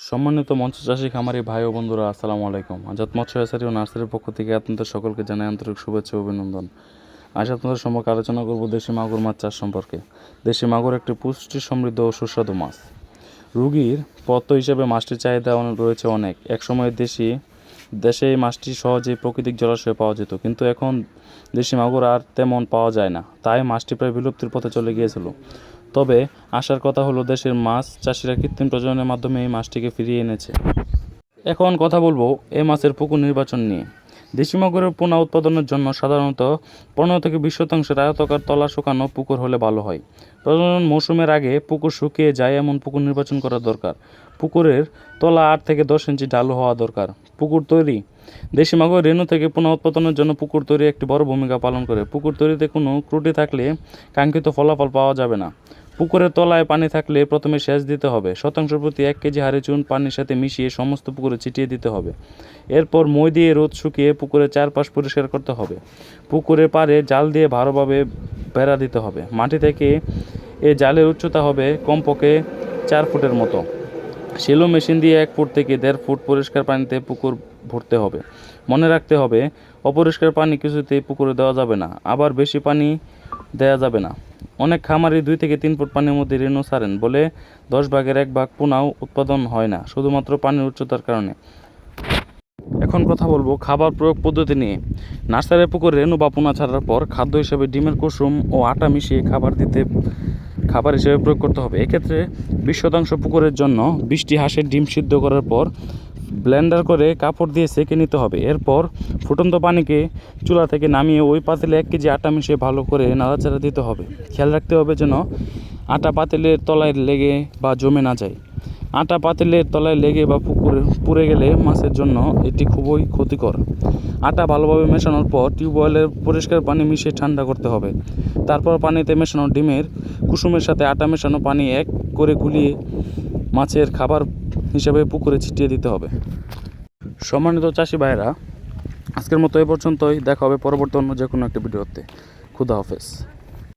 সম্মানিত মৎস্য চাষী খামারি ভাই ও বন্ধুরা, আসসালামু আলাইকুম। আজাদ মৎস্য হ্যাচারী ও নার্সারির পক্ষ থেকে আপনাদের সকলকে জানাই আন্তরিক শুভেচ্ছা ও অভিনন্দন। আজ আপনাদের সম্পর্কে আলোচনা করব দেশি মাগুর মাছ চাষ সম্পর্কে। দেশি মাগুর একটি পুষ্টি সমৃদ্ধ ও সুস্বাদু মাছ। রুগীর পথ্য হিসেবে মাছটির চাহিদা রয়েছে অনেক। একসময় দেশে এই মাছটি সহজেই প্রাকৃতিক জলাশয়ে পাওয়া যেত, কিন্তু এখন দেশি মাগুর আর তেমন পাওয়া যায় না, তাই মাছটি প্রায় বিলুপ্তির পথে চলে গিয়েছিল। তবে আসার কথা হলো, দেশের মাছ চাষিরা কৃত্রিম প্রজননের মাধ্যমে এই মাছটিকে ফিরিয়ে এনেছে। এখন কথা বলবো এই মাছের পুকুর নির্বাচন নিয়ে। দেশি মাগুরের পোনা উৎপাদনের জন্য সাধারণত 15 থেকে 20% আয়তাকার তলা শুকানো পুকুর হলে ভালো হয়। প্রজনন মৌসুমের আগে পুকুর শুকিয়ে যায় এমন পুকুর নির্বাচন করা দরকার। পুকুরের তলা 8 থেকে 10 ইঞ্চি ঢালু হওয়া দরকার। পুকুর তৈরি। দেশি মাগুর রেণু থেকে পোনা উৎপাদনের জন্য পুকুর তৈরি একটি বড় ভূমিকা পালন করে। পুকুর তৈরিতে কোনো ত্রুটি থাকলে কাঙ্ক্ষিত ফলাফল পাওয়া যাবে না। পুকুরের তলায় পানি থাকলে প্রথমে সেচ দিতে হবে। শতাংশ প্রতি 1 কেজি হারে চুন পানির সাথে মিশিয়ে সমস্ত পুকুরে ছিটিয়ে দিতে হবে। এরপর মই দিয়ে রোদ শুকিয়ে পুকুরের চারপাশ পরিষ্কার করতে হবে। পুকুরের পাড়ে জাল দিয়ে ভালোভাবে বেড়া দিতে হবে। মাটি থেকে এ জালের উচ্চতা হবে কমপক্ষে 4 ফুটের মতো। সেলো মেশিন দিয়ে 1 ফুট থেকে 1.5 ফুট পরিষ্কার পানিতে পুকুর ভরতে হবে। মনে রাখতে হবে, অপরিষ্কার পানি কিছুতেই পুকুরে দেওয়া যাবে না, আবার বেশি পানি দেওয়া যাবে না। অনেক খামারি 2 থেকে 3 ফুট পানির মধ্যে রেণু ছাড়েন বলে 10 ভাগের 1 ভাগ পোনাও উৎপাদন হয় না, শুধুমাত্র পানির উচ্চতার কারণে। এখন কথা বলবো খাবার প্রয়োগ পদ্ধতি নিয়ে। নার্সারির পুকুরে রেণু বা পোনা ছাড়ার পর খাদ্য হিসেবে ডিমের কুসুম ও আটা মিশিয়ে খাবার হিসেবে প্রয়োগ করতে হবে। এক্ষেত্রে 20% পুকুরের জন্য 20টি হাঁসের ডিম সিদ্ধ করার পর ব্লেন্ডার করে কাপড় দিয়ে সেঁকে নিতে হবে। এরপর ফুটন্ত পানিকে চুলা থেকে নামিয়ে ওই পাতিলে 1 কেজি আটা মিশিয়ে ভালো করে নাড়াচাড়া দিতে হবে। খেয়াল রাখতে হবে যেন আটা পাতিলের তলায় লেগে বা জমে না যায়। আটা পাতিলের তলায় লেগে বা পুড়ে গেলে মাছের জন্য এটি খুবই ক্ষতিকর। আটা ভালোভাবে মেশানোর পর টিউবওয়েলের পরিষ্কার পানি মিশিয়ে ঠান্ডা করতে হবে। তারপর পানিতে মেশানো ডিমের কুসুমের সাথে আটা মেশানো পানি এক করে গুলিয়ে মাছের খাবার হিসেবে পুকুরে ছিটিয়ে দিতে হবে। সম্মানিত চাষি ভাইরা, আজকের মতো এ পর্যন্তই। দেখা হবে পরবর্তী অন্য যে কোনো একটা ভিডিওতে। খুদা হাফেজ।